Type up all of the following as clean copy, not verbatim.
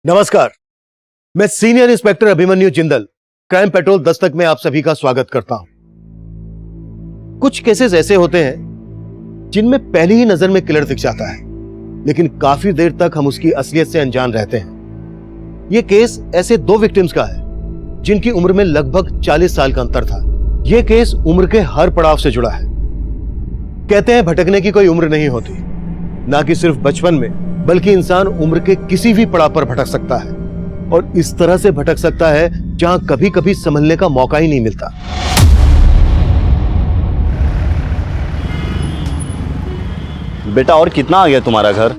नमस्कार, मैं senior inspector Abhimanyu Jindal crime petrol Dastak में आप सभी का स्वागत करता हूं। कुछ केसेस ऐसे होते हैं जिनमें पहली ही नजर में किलर दिख जाता है, लेकिन काफी देर तक हम उसकी असलियत से अनजान रहते हैं। यह केस ऐसे दो विक्टिम्स का है जिनकी उम्र में लगभग 40 साल का अंतर था। यह केस उम्र के हर पड़ाव से जुड़ा है। कहते हैं भटकने की कोई उम्र नहीं होती, ना कि सिर्फ बचपन में, बल्कि इंसान उम्र के किसी भी पड़ाव पर भटक सकता है, और इस तरह से भटक सकता है जहां कभी कभी संभलने का मौका ही नहीं मिलता। बेटा और कितना आ गया तुम्हारा घर?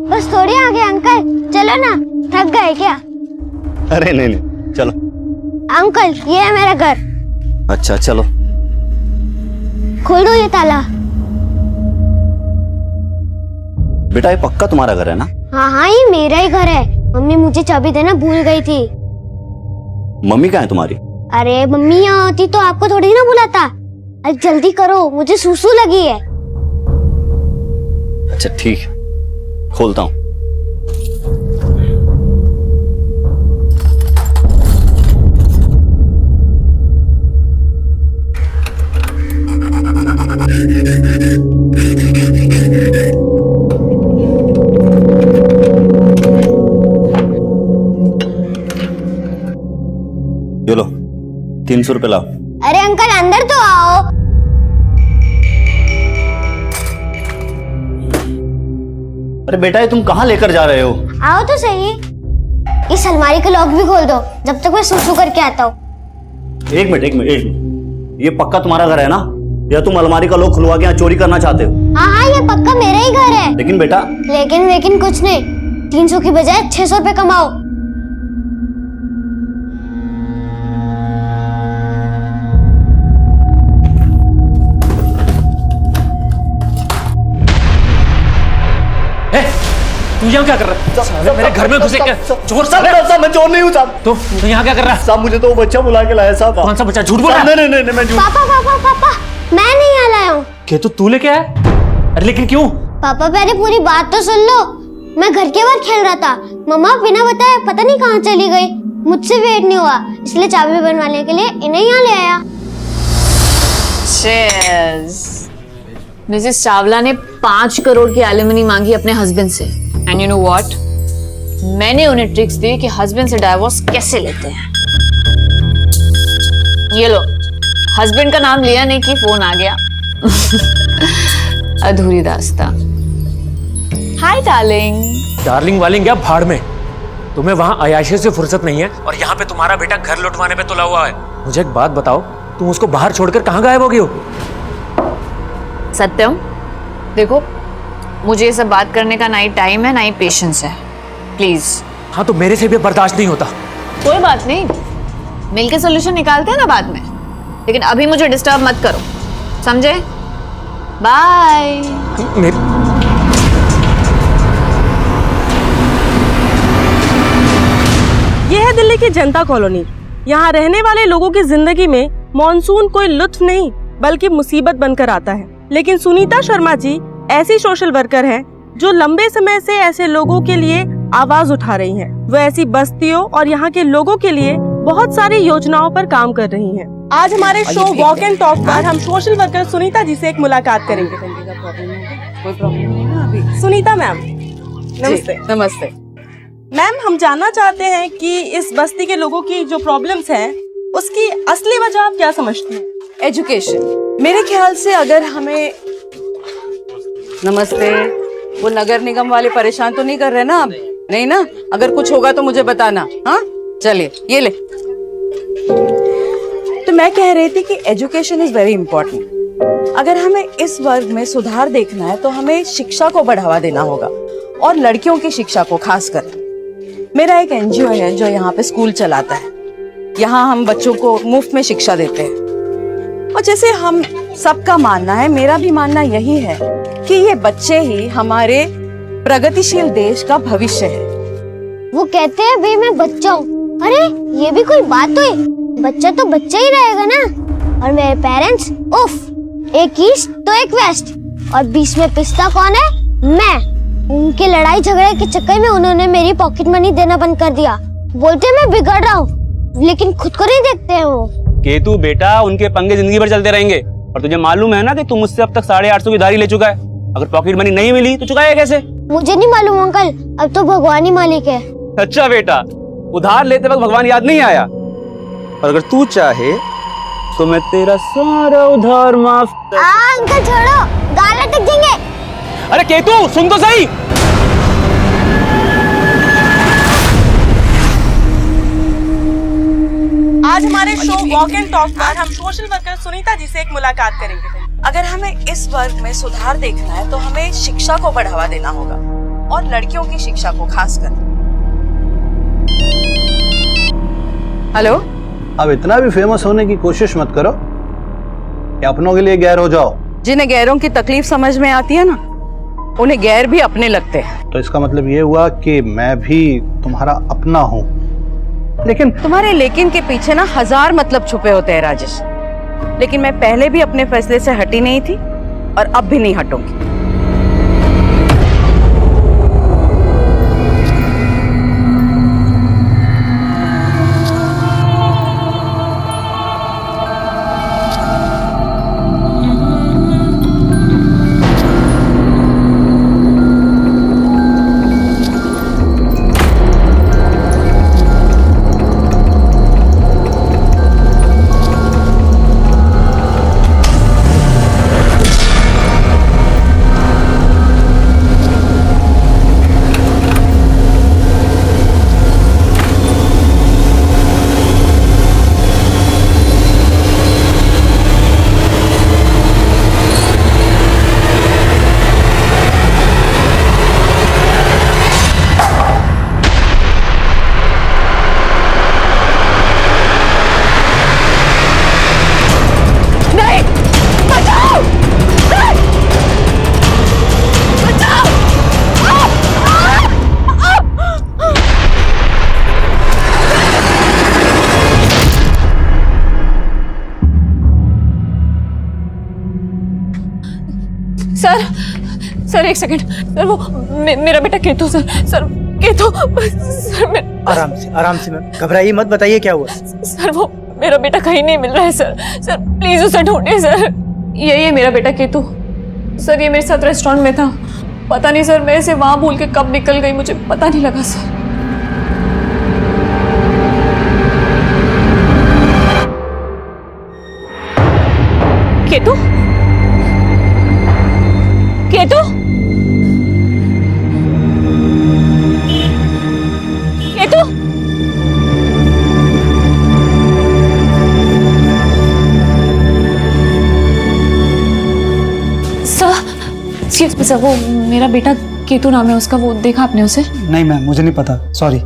बस थोड़ी आ गया अंकल, चलो ना, थक गए क्या? अरे नहीं, चलो। अंकल ये है मेरा घर। अच्छा चलो। खोल दो ये ताला। बेटा ये पक्का तुम्हारा घर है ना? हाँ, ये मेरा ही घर है। मम्मी मुझे चाबी देना भूल गई थी। मम्मी कहाँ है तुम्हारी? अरे मम्मी यहाँ होती तो आपको थोड़ी ना बुलाता। अरे जल्दी करो, मुझे सुसु लगी है। अच्छा ठीक है, खोलता हूँ। ये लो 300 रुपए लाओ। अरे अंकल अंदर तो आओ। अरे बेटा ये तुम कहाँ लेकर जा रहे हो? आओ तो सही। इस अलमारी का लॉक भी खोल दो जब तक मैं सुसु करके आता हूँ। एक मिनट, ये पक्का तुम्हारा घर है ना, या तुम अलमारी का लॉक खुलवा के यहाँ चोरी करना चाहते हो? हाँ, ये पक्का मेरा ही घर है। लेकिन बेटा। लेकिन कुछ नहीं, 300 की बजाय 600 रुपए कमाओ। तू यहाँ क्या कर रहा है? मेरे घर में घुसे क्या? चोर साहब मैं चोर नहीं हूँ साहब। तो यहाँ क्या कर रहा है? साहब मुझे तो वो बच्चा बुला के लाया साहब। कौन सा बच्चा? झूठ बोल रहा है? नहीं मैं झूठ। पापा मैं नहीं यहाँ लाया हूँ। क्या तू लेके आया? अरे लेकिन क्यों? पापा पहले पूरी बात तो सुन लो। मैं घर के बाहर खेल रहा था, मम्मा बिना बताए पता नहीं कहाँ चली गई। मुझसे वेट नहीं हुआ, इसलिए चाबी बनवाने के लिए इन्हें यहाँ ले आया। मिसेस चावला ने 5 करोड़ की एलिमनी मांगी अपने हस्बैंड से, एंड यू नो व्हाट, मैंने उन्हें ट्रिक्स दी कि हस्बैंड से डाइवोर्स कैसे लेते हैं। ये लो, हस्बैंड का नाम लिया नहीं कि फोन आ गया। अधूरी दास्तां। Hi darling. डार्लिंग वालिंग क्या भाड़ में, तुम्हें वहां अयाशी से फुर्सत नहीं है और यहाँ पे तुम्हारा बेटा घर लौटवाने पे तुला हुआ है। मुझे एक बात बताओ, तुम उसको बाहर छोड़कर कहाँ गायब हो गई हो? सत्यम देखो, मुझे ये सब बात करने का ना ही टाइम है ना ही पेशेंस है, प्लीज। हाँ तो मेरे से भी बर्दाश्त नहीं होता। कोई बात नहीं, मिलके सोल्यूशन निकालते हैं ना बाद में, लेकिन अभी मुझे डिस्टर्ब मत करो, समझे? बाय। यह है दिल्ली की जनता कॉलोनी। यहाँ रहने वाले लोगों की जिंदगी में मॉनसून कोई लुत्फ नहीं बल्कि मुसीबत बनकर आता है। लेकिन सुनीता शर्मा जी ऐसी सोशल वर्कर हैं जो लंबे समय से ऐसे लोगों के लिए आवाज उठा रही हैं। वो ऐसी बस्तियों और यहाँ के लोगों के लिए बहुत सारी योजनाओं पर काम कर रही हैं। आज हमारे शो वॉक एंड टॉक पर हम सोशल वर्कर सुनीता जी से एक मुलाकात करेंगे। कोई प्रॉब्लम नहीं ना अभी? सुनीता मैम नमस्ते। नमस्ते मैम, हम जानना चाहते हैं कि इस बस्ती के लोगों की जो प्रॉब्लम्स हैं उसकी असली वजह आप क्या समझते हैं? एजुकेशन। मेरे ख्याल से अगर हमें नमस्ते वो नगर निगम वाले परेशान तो नहीं कर रहे ना अब? नहीं ना? अगर कुछ होगा तो मुझे बताना। हाँ चलिए ये ले। तो मैं कह रही थी कि एजुकेशन इज वेरी इंपॉर्टेंट। अगर हमें इस वर्ग में सुधार देखना है तो हमें शिक्षा को बढ़ावा देना होगा, और लड़कियों की शिक्षा को खासकर। मेरा एक एनजीओ है जो यहाँ पे स्कूल चलाता है। यहाँ हम बच्चों को मुफ्त में शिक्षा देते हैं, और जैसे हम सबका मानना है, मेरा भी मानना यही है कि ये बच्चे ही हमारे प्रगतिशील देश का भविष्य है। वो कहते हैं भाई मैं बच्चा हूँ। अरे ये भी कोई बात हुई? बच्चा तो बच्चा ही रहेगा ना। और मेरे पेरेंट्स, उफ, एक ईस्ट तो एक वेस्ट, और बीच में पिस्ता कौन है? मैं। उनके लड़ाई झगड़े के चक्कर में उन्होंने मेरी पॉकेट मनी देना बंद कर दिया। बोलते मैं बिगड़ रहा हूँ, लेकिन खुद को नहीं देखते हैं वो। केतु बेटा, उनके पंगे जिंदगी भर चलते रहेंगे। और तुझे मालूम है ना कि तू मुझसे अब तक 850 की उधारी ले चुका है। अगर पॉकेट मनी नहीं मिली तो चुकाएगा कैसे? मुझे नहीं मालूम अंकल, अब तो भगवान ही मालिक है। अच्छा बेटा, उधार लेते वक्त भगवान याद नहीं आया? और अगर तू चाहे तो मैं तेरा सारा उधार माफ अंकल छोड़ो, गाल अटक जाएंगे। अरे केतु सुन तो सही। आज हमारे शो वॉक एंड टॉक पर हम सोशल वर्कर सुनीता जी से एक मुलाकात करेंगे। अगर हमें इस वर्ग में सुधार देखना है तो हमें शिक्षा को बढ़ावा देना होगा, और लड़कियों की शिक्षा को खासकर। हेलो। अब इतना भी फेमस होने की कोशिश मत करो कि अपनों के लिए गैर हो जाओ। जिन्हें गैरों की तकलीफ समझ में आती है ना, उन्हें गैर भी अपने लगते हैं। तो इसका मतलब ये हुआ कि मैं भी तुम्हारा अपना हूँ। लेकिन तुम्हारे लेकिन के पीछे ना 1000 मतलब छुपे होते हैं राजेश। लेकिन मैं पहले भी अपने फैसले से हटी नहीं थी और अब भी नहीं हटूंगी। सर एक सेकंड सर, वो मेरा बेटा केतु सर केतु सर। आराम से मैम, घबराइए मत, बताइए क्या हुआ? सर वो मेरा बेटा कहीं नहीं मिल रहा है सर प्लीज उसे ढूंढिए सर। यही है मेरा बेटा केतु सर, ये मेरे साथ रेस्टोरेंट में था। पता नहीं सर, मैं इसे वहां भूल के कब निकल गई, मुझे पता नहीं लगा सर। केतु केतु केतु सर वो मेरा बेटा केतु नाम है उसका, वो देखा आपने उसे? नहीं मैम, मुझे नहीं पता, सॉरी।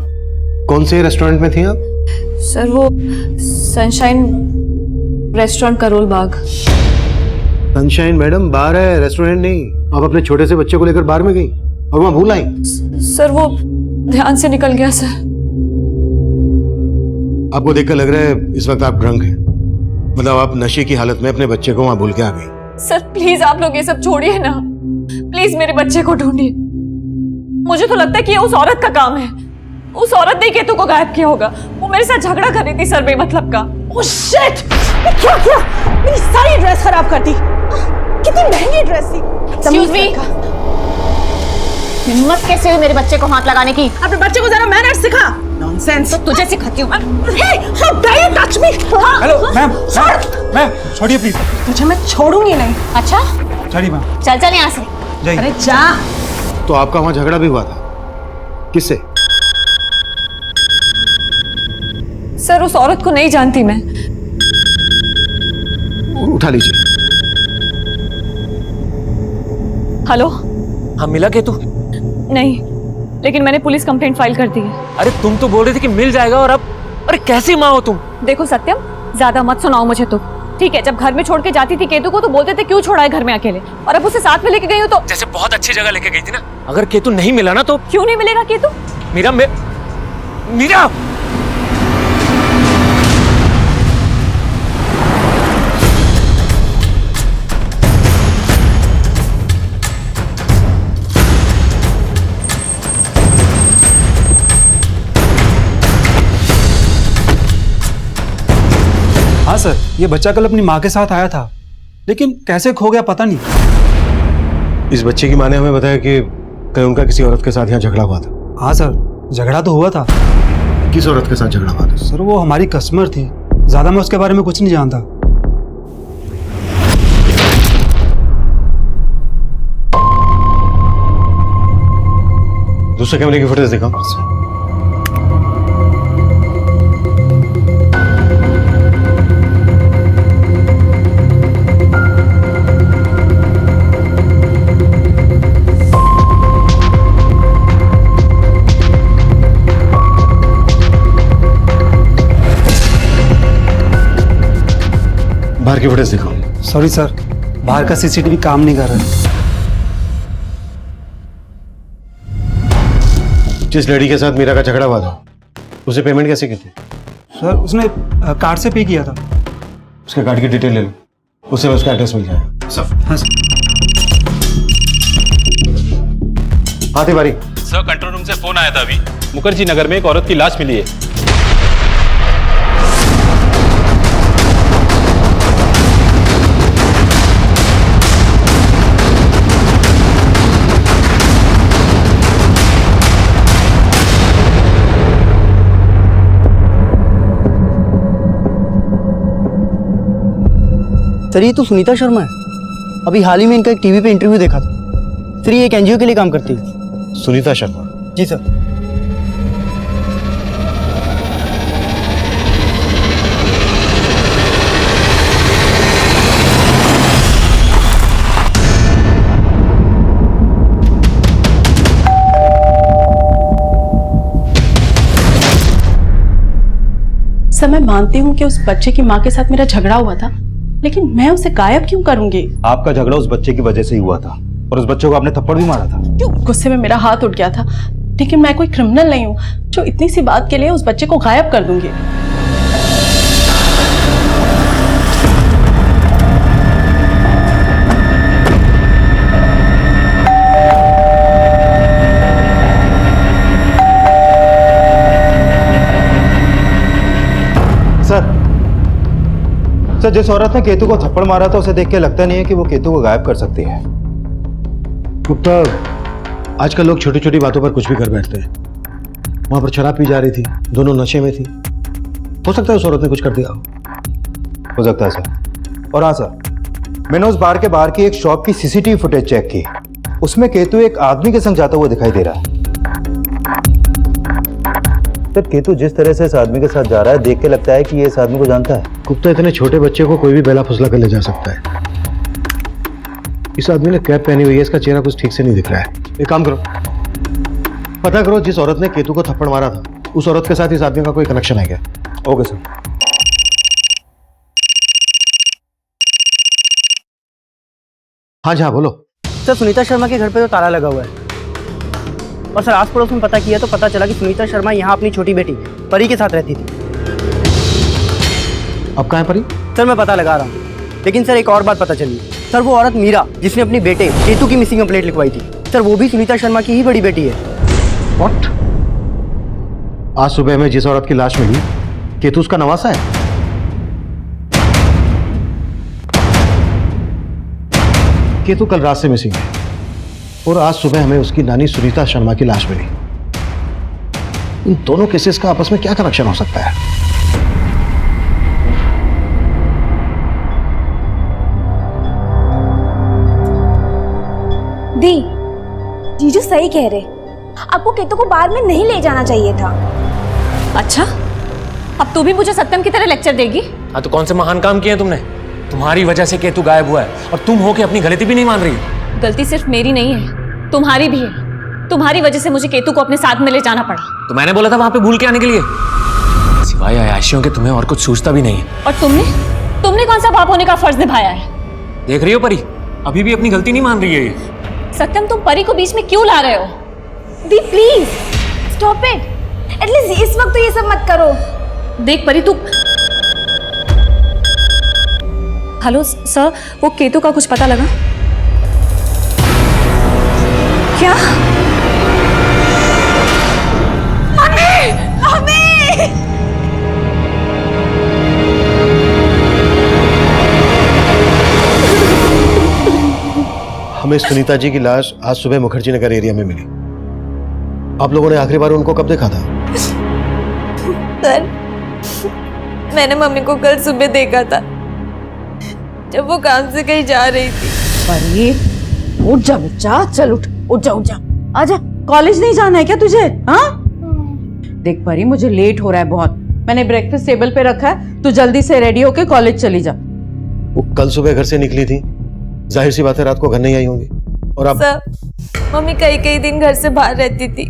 कौन से रेस्टोरेंट में थी आप? सर वो sunshine restaurant Karol Bagh. Sunshine madam बाहर है, रेस्टोरेंट नहीं। आप अपने छोटे से बच्चे को लेकर बाहर में गई और वहां भूल आई? सर वो ध्यान से निकल गया सर। आपको देखकर लग रहा है इस वक्त आप ड्रंक हैं, मतलब आप नशे की हालत में अपने बच्चे को वहां भूल के आ गई। सर प्लीज आप लोग ये सब छोड़िए ना, प्लीज मेरे बच्चे को ढूंढिए। मुझे तो लगता है कि ये उस औरत का काम है। उस औरत ने केतु को गायब किया होगा। वो मेरे साथ झगड़ा कर रही थी सर, बेमतलब का। Oh shit! क्या किया? मेरी सारी ड्रेस खराब कर दी। कितनी महंगी ड्रेस थी। एक्सक्यूज मी, हिम्मत कैसे हुई मेरे बच्चे को हाथ लगाने की? अपने बच्चे को जरा मैनर्स सिखा। नॉनसेंस। तो तुझे सिखाती हूँ मैं। Hey, how dare you touch me? Hello ma'am, ma'am छोड़िए प्लीज। तुझे मैं छोड़ूंगी नहीं। अच्छा छोड़िए मैम, चल यहाँ से। जाइए। अरे जा। तो आपका वहां झगड़ा भी हुआ था? किससे? सर उस औरत को नहीं जानती मैं। उठा लीजिए। हेलो। हाँ मिला केतु? नहीं, लेकिन मैंने पुलिस कंप्लेंट फाइल कर दी है। अरे तुम तो बोल रही थी कि मिल जाएगा, और अब? अरे कैसी माँ हो तुम? देखो सत्यम, ज्यादा मत सुनाओ मुझे तो, ठीक है? जब घर में छोड़ के जाती थी केतु को तो बोलते थे क्यों छोड़ा है घर में अकेले, और अब उसे साथ में लेके गई हो तो जैसे बहुत अच्छी जगह लेके गई थी ना। अगर केतु नहीं मिला ना तो? क्यों नहीं मिलेगा केतु? मीरा मीरा सर, ये बच्चा कल अपनी माँ के साथ आया था, लेकिन कैसे खो गया पता नहीं। इस बच्चे की माँ ने हमें बताया कि कहीं उनका किसी औरत के साथ यहाँ झगड़ा हुआ था। हाँ सर, झगड़ा तो हुआ था। किस औरत के साथ झगड़ा हुआ था? सर वो हमारी कस्टमर थी, ज्यादा मैं उसके बारे में कुछ नहीं जानता। दूसरे कैमरे की फुटेज दिखाओ। बाहर की फुटेज दिखाओ। सॉरी सर, बाहर का सीसीटीवी काम नहीं कर रहा है। जिस लेडी के साथ मीरा का झगड़ा हुआ था, उसे पेमेंट कैसे की थी? सर उसने कार्ड से पे किया था। उसके कार्ड की डिटेल ले लो, उससे उसका एड्रेस मिल जाएगा। सब। हाँ सर। हाँ तिवारी। सर कंट्रोल रूम से फोन आया था अभी, मुखर्जी नगर में एक औरत की लाश मिली है। सर ये तो सुनीता शर्मा है। अभी हाल ही में इनका एक टीवी पे इंटरव्यू देखा था। सर ये एक एनजीओ के लिए काम करती है। सुनीता शर्मा? जी सर। सर मैं मानती हूँ कि उस बच्चे की माँ के साथ मेरा झगड़ा हुआ था, लेकिन मैं उसे गायब क्यों करूंगी? आपका झगड़ा उस बच्चे की वजह से ही हुआ था, और उस बच्चे को आपने थप्पड़ भी मारा था। क्यों? गुस्से में मेरा हाथ उठ गया था, लेकिन मैं कोई क्रिमिनल नहीं हूँ जो इतनी सी बात के लिए उस बच्चे को गायब कर दूंगी। सर जिस औरत ने केतु को थप्पड़ मारा था, उसे देख के लगता नहीं है कि वो केतु को गायब कर सकती है। गुप्ता, आजकल लोग छोटी छोटी बातों पर कुछ भी कर बैठते हैं। वहां पर शराब पी जा रही थी, दोनों नशे में थी। हो सकता है उस औरत ने कुछ कर दिया हो सकता है सर। और हाँ सर, मैंने उस बार के बाहर की एक शॉप की सीसीटीवी फुटेज चेक की। उसमें केतु एक आदमी के संग जाता हुआ दिखाई दे रहा है। सर केतु जिस तरह से इस आदमी के साथ जा रहा है, देख के लगता है कि ये इस आदमी को जानता है। गुप्ता, इतने छोटे बच्चे को कोई भी बेला फुसला कर ले जा सकता है। इस आदमी ने कैप पहनी हुई है, इसका चेहरा कुछ ठीक से नहीं दिख रहा है। एक काम करो, पता करो जिस औरत ने केतु को थप्पड़ मारा था, उस औरत के साथ इस आदमी का कोई कनेक्शन है क्या? Okay sir. हाँ जी हाँ बोलो। सर सुनीता शर्मा के घर पे तो ताला लगा हुआ है, और सर आस पड़ोस में पता किया तो पता चला कि सुनीता शर्मा यहाँ अपनी छोटी बेटी परी के साथ रहती थी। अब कहाँ है परी? सर मैं पता लगा रहा हूँ, लेकिन सर एक और बात पता चली। सर वो औरत मीरा जिसने अपनी बेटे केतु की मिसिंग कंप्लेंट लिखवाई थी, सर वो भी सुनीता शर्मा की ही बड़ी बेटी है। व्हाट? आज सुबह में जिस औरत की लाश मिली, केतु उसका नवासा है? केतु कल रात से मिसिंग है, और आज सुबह हमें उसकी नानी सुनीता शर्मा की लाश मिली। इन दोनों केसेस का आपस में क्या कनेक्शन हो सकता है? दी, जीजू सही कह रहे, आपको केतु को बाहर में नहीं ले जाना चाहिए था। अच्छा, अब तू भी मुझे सत्यम की तरह लेक्चर देगी? हाँ तो कौन से महान काम किए तुमने? तुम्हारी वजह से केतु गायब हुआ है, और तुम हो के अपनी गलती भी नहीं मान रही। गलती सिर्फ मेरी नहीं है, तुम्हारी भी है। तुम्हारी वजह से मुझे केतु को अपने साथ में ले जाना पड़ा। तो मैंने बोला था वहां पे भूल के आने के लिए। सिवाय अयाशियों के तुम्हें और कुछ सूझता भी नहीं है। और तुमने कौन सा बाप होने का फर्ज निभाया है? देख रही हो परी, अभी भी अपनी गलती नहीं मान रही है ये। सत्यम, तुम परी को बीच में क्यों ला रहे हो? दी प्लीज स्टॉप इट, एटलीस्ट इस वक्त तो ये सब मत करो। देख परी, तू हेलो सर, वो केतु का कुछ पता लगा क्या? मम्मी! मम्मी! हमें सुनीता जी की लाश आज सुबह मुखर्जी नगर एरिया में मिली। आप लोगों ने आखिरी बार उनको कब देखा था? सर, मैंने मम्मी को कल सुबह देखा था जब वो काम से कहीं जा रही थी। परी उठ जा बच्चा, चल उठ उठ जा आजा। कॉलेज नहीं जाना है क्या तुझे? हाँ देख परी, मुझे लेट हो रहा है बहुत। मैंने ब्रेकफास्ट टेबल पे रखा है, तू जल्दी से रेडी होके कॉलेज चली जा। वो कल सुबह घर से निकली थी, जाहिर सी बात है रात को घर नहीं आई होंगी। और आप सर, मम्मी कई दिन घर से बाहर रहती थी,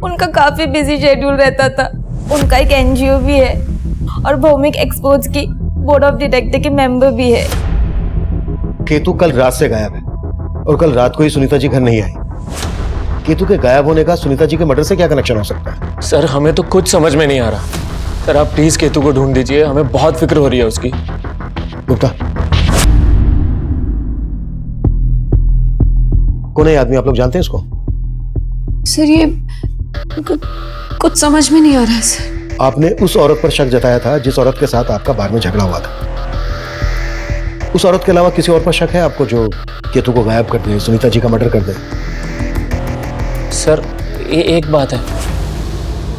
उनका काफी बिजी शेड्यूल रहता था। उनका एक एनजीओ भी है और भौमिक एक्सपोर्ट्स की बोर्ड ऑफ डायरेक्टर के मेंबर भी है। केतु कल रात से गायब है और कल रात को ही सुनीता जी घर नहीं आई। केतु के गायब होने का सुनीता जी के मर्डर से क्या कनेक्शन हो सकता है? सर, हमें तो कुछ समझ में नहीं आ रहा। सर, आप प्लीज केतु को ढूंढ दीजिए, हमें बहुत फिक्र हो रही है उसकी। गुप्ता, कौन है आदमी? आप लोग जानते हैं इसको? सर, ये कुछ समझ में नहीं आ रहा है सर। आपने उस औरत पर शक जताया था जिस औरत के साथ आपका बार में झगड़ा हुआ था। उस औरत के अलावा किसी और पर शक है आपको जो केतु को गायब कर दे, सुनीता जी का मर्डर कर दे? सर, ये एक बात है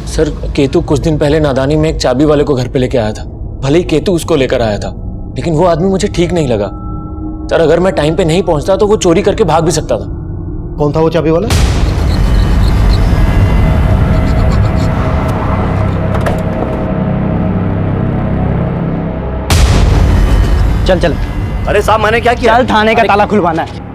सर, केतु कुछ दिन पहले नादानी में एक चाबी वाले को घर पे लेके आया था। भले ही केतु उसको लेकर आया था, लेकिन वो आदमी मुझे ठीक नहीं लगा। सर, अगर मैं टाइम पे नहीं पहुंचता तो वो चोरी करके भाग भी सकता था। कौन था वो चाबी वाला? चल चल। अरे साहब, मैंने क्या किया? चल, थाने का ताला खुलवाना है।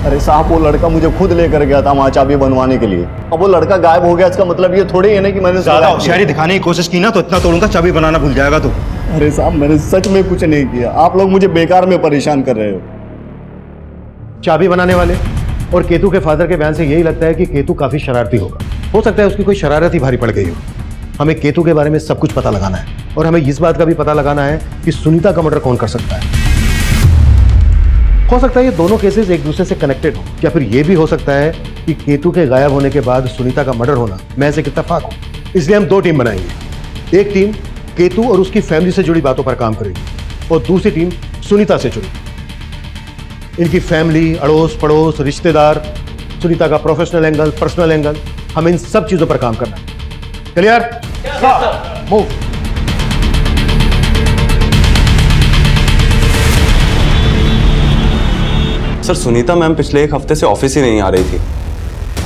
अरे साहब, वो लड़का मुझे खुद लेकर गया था वहाँ चाबी बनवाने के लिए। अब वो लड़का गायब हो गया, इसका मतलब ये थोड़ी है ना कि मैंने ज्यादा होशियारी दिखाने की कोशिश की ना तो इतना तोड़ूंगा चाबी बनाना भूल जाएगा तू। अरे साहब, मैंने सच में कुछ नहीं किया। आप लोग मुझे बेकार में परेशान कर रहे हो। चाबी बनाने वाले और केतु के फादर के बयान से यही लगता है कि केतु काफी शरारती होगा। हो सकता है उसकी कोई शरारत ही भारी पड़ गई हो। हमें केतु के बारे में सब कुछ पता लगाना है और हमें इस बात का भी पता लगाना है कि सुनीता का मर्डर कौन कर सकता है। हो सकता है ये दोनों केसेस एक दूसरे से कनेक्टेड हो, या फिर ये भी हो सकता है कि केतु के गायब होने के बाद सुनीता का मर्डर होना महज एक इत्तेफाक हो। इसलिए हम दो टीम बनाएंगे। एक टीम केतु और उसकी फैमिली से जुड़ी बातों पर काम करेगी और दूसरी टीम सुनीता से जुड़ी। इनकी फैमिली, अड़ोस पड़ोस, रिश्तेदार, सुनीता का प्रोफेशनल एंगल, पर्सनल एंगल, हमें इन सब चीजों पर काम करना है। Clear? Move. Sir, Sunita ma'am पिछले एक हफ्ते से ऑफिस ही नहीं आ रही थी।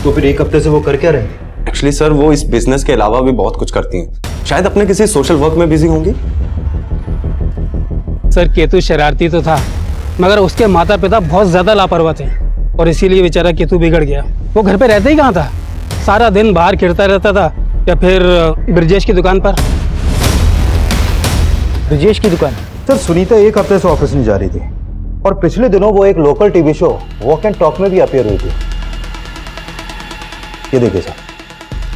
तो फिर एक हफ्ते से वो कर क्या रहे हैं? एक्चुअली सर, वो इस बिजनेस के अलावा भी बहुत कुछ करती हैं। शायद अपने किसी सोशल वर्क में बिजी होंगी। सर, केतु शरारती तो था, मगर उसके माता पिता बहुत ज्यादा लापरवाह थे और इसीलिए बेचारा केतु बिगड़ गया। वो घर पे रहता ही कहाँ था, सारा दिन बाहर खेलता रहता था या फिर ब्रजेश की दुकान पर। ब्रजेश की दुकान? सर, सुनीता एक हफ्ते से ऑफिस नहीं जा रही थी और पिछले दिनों वो एक local TV show walk and talk में भी अपीयर हुई थी। ये देखिए सर।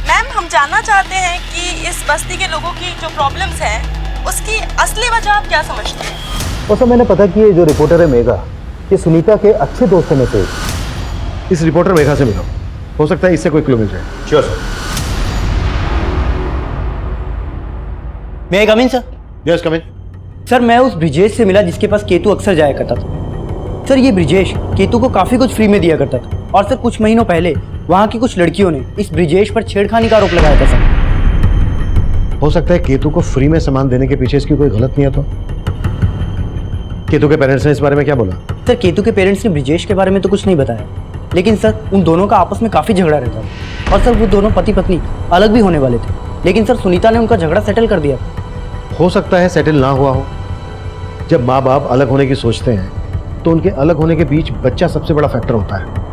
मैम, हम जानना चाहते हैं कि इस बस्ती के लोगों की जो प्रॉब्लम्स हैं उसकी असली वजह आप क्या समझते हैं? और सर, मैंने पता कि ये जो रिपोर्टर है मेघा, ये सुनीता के अच्छे दोस्तों में से। इस रिपोर्टर मेघा से मिलो, हो सकता है इससे कोई क्लू मिल जाए। Sure sir. May I come in sir? Yes, come in. Sir, मैं उस ब्रिजेश से मिला जिसके पास केतु अक्सर जाया करता था। सर, ये ब्रिजेश केतु को काफी कुछ फ्री में दिया करता था और सर कुछ महीनों पहले वहाँ की कुछ लड़कियों ने इस ब्रिजेश पर छेड़खानी का आरोप लगाया था सर। हो सकता है केतु को फ्री में सामान देने के पीछे इसकी कोई गलत नियत हो। केतु के पेरेंट्स ने इस बारे में क्या बोला? सर, केतु के पेरेंट्स ने ब्रिजेश के बारे में तो कुछ नहीं बताया, लेकिन सर उन दोनों का आपस में काफी झगड़ा रहता था और सर वो दोनों पति पत्नी अलग भी होने वाले थे, लेकिन सर सुनीता ने उनका झगड़ा सेटल कर दिया। हो सकता है सेटल ना हुआ हो। जब माँ बाप अलग होने की सोचते हैं तो उनके अलग होने के बीच बच्चा सबसे बड़ा फैक्टर होता है।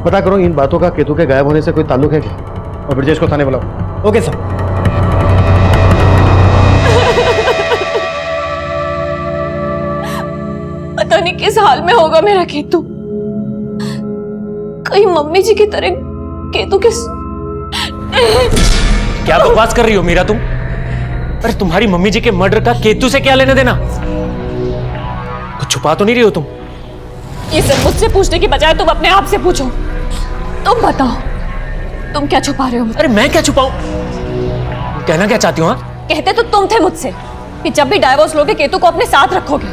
पता करो इन बातों का केतु के गायब होने से कोई ताल्लुक है क्या, और ब्रजेश को थाने बुलाओ। Okay sir. पता नहीं किस हाल में होगा मेरा केतु, कहीं मम्मी जी की तरह केतु किस। क्या बकवास कर रही हो मीरा तुम? अरे तुम्हारी मम्मी जी के मर्डर का केतु से क्या लेने देना? कुछ छुपा तो नहीं रही हो तुम? ये सब मुझसे पूछने की बजाय तुम अपने आप से पूछो। तुम बताओ, तुम क्या छुपा रहे हो? अरे मैं क्या छुपाऊं? कहना क्या चाहती हो? हाँ, कहते तो तुम थे मुझसे कि जब भी डाइवोर्स लोगे केतु को अपने साथ रखोगे।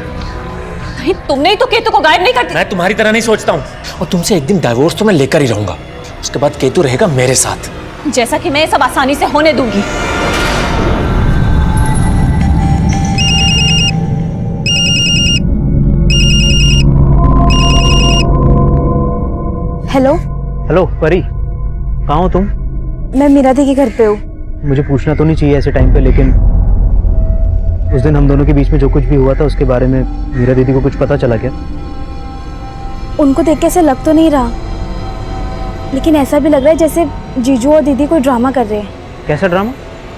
कहीं तुमने ही तो केतु को गायब नहीं कर दिया? मैं तुम्हारी तरह नहीं सोचता हूँ, और तुमसे एक दिन डाइवोर्स तो मैं लेकर ही रहूंगा। उसके बाद केतु रहेगा मेरे साथ। जैसा कि मैं ये सब आसानी से होने दूंगी। हेलो हेलो परी, कहाँ हो तुम? मैं मीरा दी के घर पे हूँ। मुझे पूछना तो नहीं चाहिए ऐसे टाइम पे, लेकिन उस दिन हम दोनों के बीच में जो कुछ भी हुआ था उसके बारे में मीरा दीदी को कुछ पता चला क्या? उनको देख के ऐसा लग तो नहीं रहा, लेकिन ऐसा भी लग रहा है जैसे जीजू और दीदी कोई ड्रामा कर रहे हैं। कैसा ड्रामा?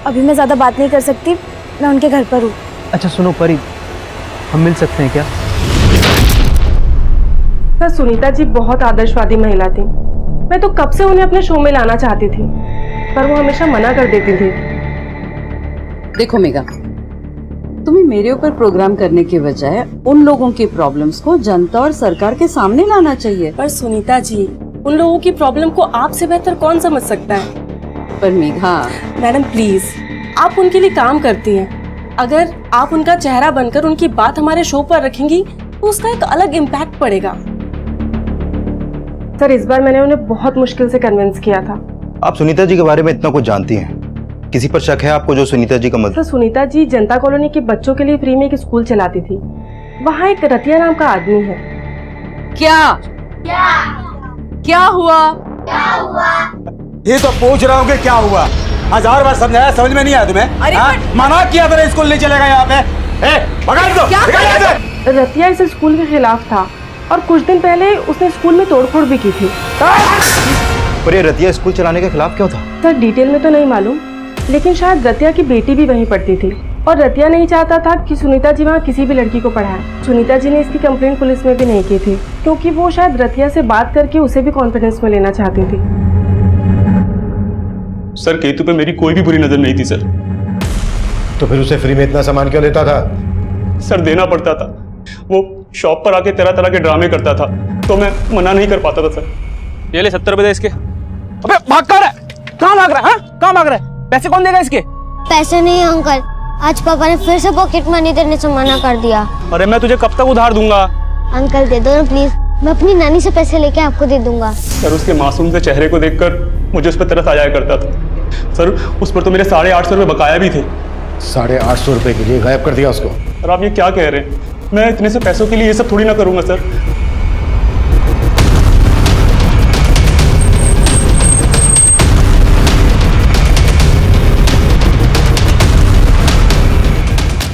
अभी मैं ज़्यादा बात नहीं कर सकती, मैं उनके घर पर हूँ। अच्छा सुनो परी, हम मिल सकते हैं क्या? सर सुनीता जी बहुत आदर्शवादी महिला थी। मैं तो कब से उन्हें अपने शो में लाना चाहती थी, पर वो हमेशा मना कर देती थी। देखो मेघा, तुम्हें मेरे ऊपर प्रोग्राम करने के बजाय उन लोगों की प्रॉब्लम्स को जनता और सरकार के सामने लाना चाहिए। पर सुनीता जी, उन लोगों की प्रॉब्लम को आपसे बेहतर कौन समझ सकता है? पर मेघा, मैडम प्लीज, आप उनके लिए काम करती हैं। अगर आप उनका चेहरा बनकर उनकी बात हमारे शो पर रखेंगी तो उसका एक अलग इम्पैक्ट पड़ेगा। सर इस बार मैंने उन्हें बहुत मुश्किल से कन्विंस किया था। आप सुनीता जी के बारे में इतना कुछ जानती हैं, किसी पर शक है आपको जो सुनीता जी का मत? सर सुनीता जी जनता कॉलोनी के बच्चों के लिए फ्री में एक स्कूल चलाती थी। वहाँ एक रतिया नाम का आदमी है। क्या क्या हुआ? ये तो पूछ रहा हूँ कि क्या हुआ। 1000 बार समझाया, समझ में नहीं आया तुम्हें? अरे मना किया था स्कूल नहीं चलेगा यहाँ पे। भगा दो। रतिया इस स्कूल के खिलाफ था और कुछ दिन पहले उसने स्कूल में तोड़फोड़ भी की थी। पर ये रतिया स्कूल चलाने के खिलाफ क्यों था? सर डिटेल में तो नहीं मालूम, लेकिन शायद रतिया की बेटी भी वहीं पढ़ती थी और रतिया नहीं चाहता था कि सुनीता जी वहाँ किसी भी लड़की को पढ़ाए। सुनीता जी ने इसकी कंप्लेंट पुलिस में भी नहीं की थी, क्योंकि वो शायद रतिया से बात करके उसे भी कॉन्फिडेंस में लेना चाहती थी। सर केतु पे मेरी कोई भी बुरी नजर नहीं थी सर। तो फिर उसे फ्री में इतना सामान क्यों लेता था? सर देना पड़ता था, वो शॉप पर आके तरह तरह के ड्रामे करता था, तो मैं मना नहीं कर पाता था सर। ये ले 70 रुपए दे इसके। अबे भाग कर, कहाँ भाग रहा है? कहाँ भाग रहा है? पैसे कौन देगा इसके? पैसे नहीं अंकल, आज पापा ने फिर से पॉकेट मनी देने से मना कर दिया। अरे मैं तुझे कब तक उधार दूंगा? अंकल दे दो ना प्लीज, मैं अपनी नानी से पैसे लेके आपको दे दूंगा। सर उसके मासूम से चेहरे को देखकर मुझे उस पर तरस आ जाया करता था। सर उस पर तो मेरे 850 रुपये बकाया भी थे। 850 रुपए के लिए गायब कर दिया उसको? सर आप ये क्या कह रहे हैं? मैं इतने से पैसों के लिए ये सब थोड़ी ना करूंगा सर।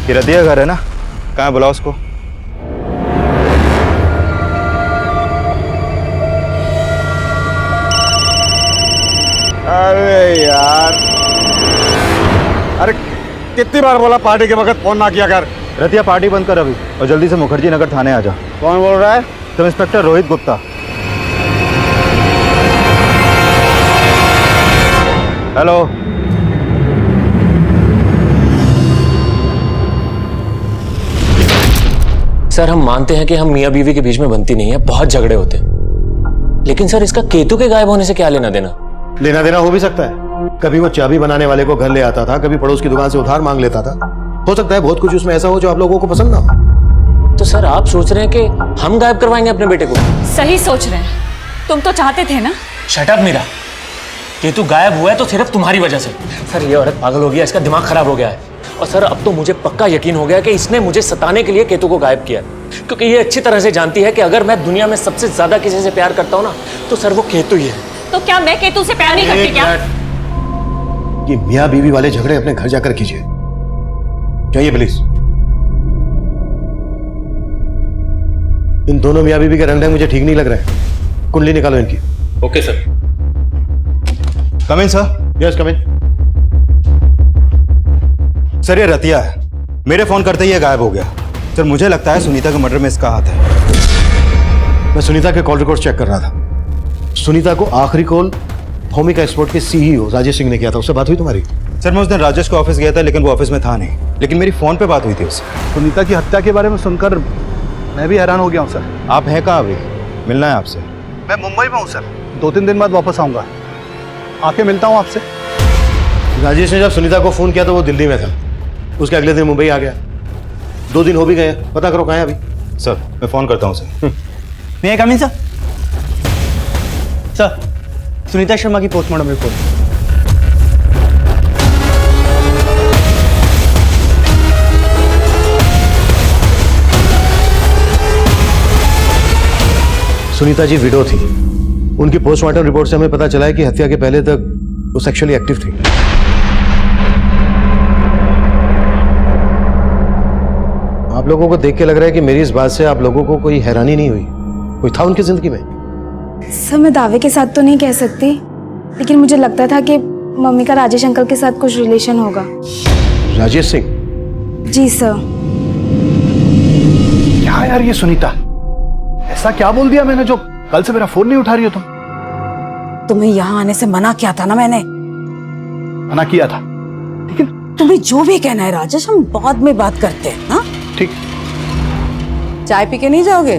ये रतिया घर है ना? कहाँ बुलाओ उसको। अरे यार, अरे कितनी बार बोला पार्टी के वक्त फोन ना किया कर। रतिया पार्टी बंद कर अभी और जल्दी से मुखर्जी नगर थाने आ जा। कौन बोल रहा है? Sub inspector Rohit Gupta. Hello. Sir हम मानते हैं कि हम मियाँ बीवी के बीच में बनती नहीं है, बहुत झगड़े होते हैं, लेकिन सर इसका केतु के गायब होने से क्या लेना देना? लेना देना हो भी सकता है। कभी वो चाबी बनाने वाले को घर ले आता था, कभी पड़ोस की दुकान से उधार मांग लेता था। हो सकता है बहुत कुछ उसमें ऐसा हो जो आप लोगों को पसंद ना हो। तो सर आप सोच रहे हैं कि हम गायब करवाएंगे अपने बेटे को? सही सोच रहे हैं, तुम तो चाहते थे ना। शट अप मीरा, केतु गायब हुआ है तो सिर्फ तुम्हारी वजह से। सर ये औरत पागल हो गया, इसका दिमाग खराब हो गया है। और सर अब तो मुझे पक्का यकीन हो गया कि इसने मुझे सताने के लिए केतु को गायब किया, क्योंकि ये अच्छी तरह से जानती है कि अगर मैं दुनिया में सबसे ज्यादा किसी से प्यार करता हूँ ना तो सर वो केतु ही है। तो क्या मैं केतु से प्यार नहीं करती क्या? ये मियाँ बीवी वाले झगड़े अपने घर जाकर कीजिए, जाइए प्लीज। इन दोनों मियाँ बीवी के रंग मुझे ठीक नहीं लग रहे हैं। कुंडली निकालो इनकी। Okay sir. Come in sir. Yes come in. Sir ये रतिया है, मेरे फोन करते ही ये गायब हो गया। सर मुझे लगता है सुनीता के मर्डर में इसका हाथ है। मैं सुनीता के कॉल रिकॉर्ड चेक कर रहा था। सुनीता को आखिरी कॉल होमिका एक्सपोर्ट के सीईओ राजेश सिंह ने किया था। उससे बात हुई तुम्हारी? सर मैं उस दिन राजेश के ऑफिस गया था, लेकिन वो ऑफिस में था नहीं, लेकिन मेरी फोन पे बात हुई थी उससे। सुनीता की हत्या के बारे में सुनकर मैं भी हैरान हो गया हूँ सर। आप हैं कहाँ अभी? मिलना है आपसे। मैं मुंबई में हूँ सर, 2-3 दिन बाद वापस आऊँगा, आके मिलता हूँ आपसे। राजेश ने जब सुनीता को फोन किया तो वो दिल्ली में था। उसके अगले दिन मुंबई आ गया। 2 दिन हो भी गए, पता करो कहाँ है अभी। सर मैं फोन करता हूँ सर। मैं कम इन सर, सुनीता शर्मा की postmortem report. Sunita ji window थी। उनकी पोस्टमार्टम रिपोर्ट से हमें पता चला है कि हत्या के पहले तक वो सेक्सुअली एक्टिव थी। आप लोगों को देख के लग रहा है कि मेरी इस बात से आप लोगों को कोई हैरानी नहीं हुई? कोई था उनकी जिंदगी में? सर मैं दावे के साथ तो नहीं कह सकती, लेकिन मुझे लगता था कि मम्मी का राजेश अंकल के साथ कुछ रिलेशन होगा। राजेश सिंह? जी सर। क्या यार ये सुनीता, ऐसा क्या बोल दिया मैंने जो कल से मेरा फोन नहीं उठा रही हो तुम? तुम्हें यहाँ आने से मना किया था ना मैंने। मना किया था, लेकिन तुम्हें जो भी कहना है राजेश, हम बाद में बात करते हैं ना? ठीक। चाय पी के नहीं जाओगे?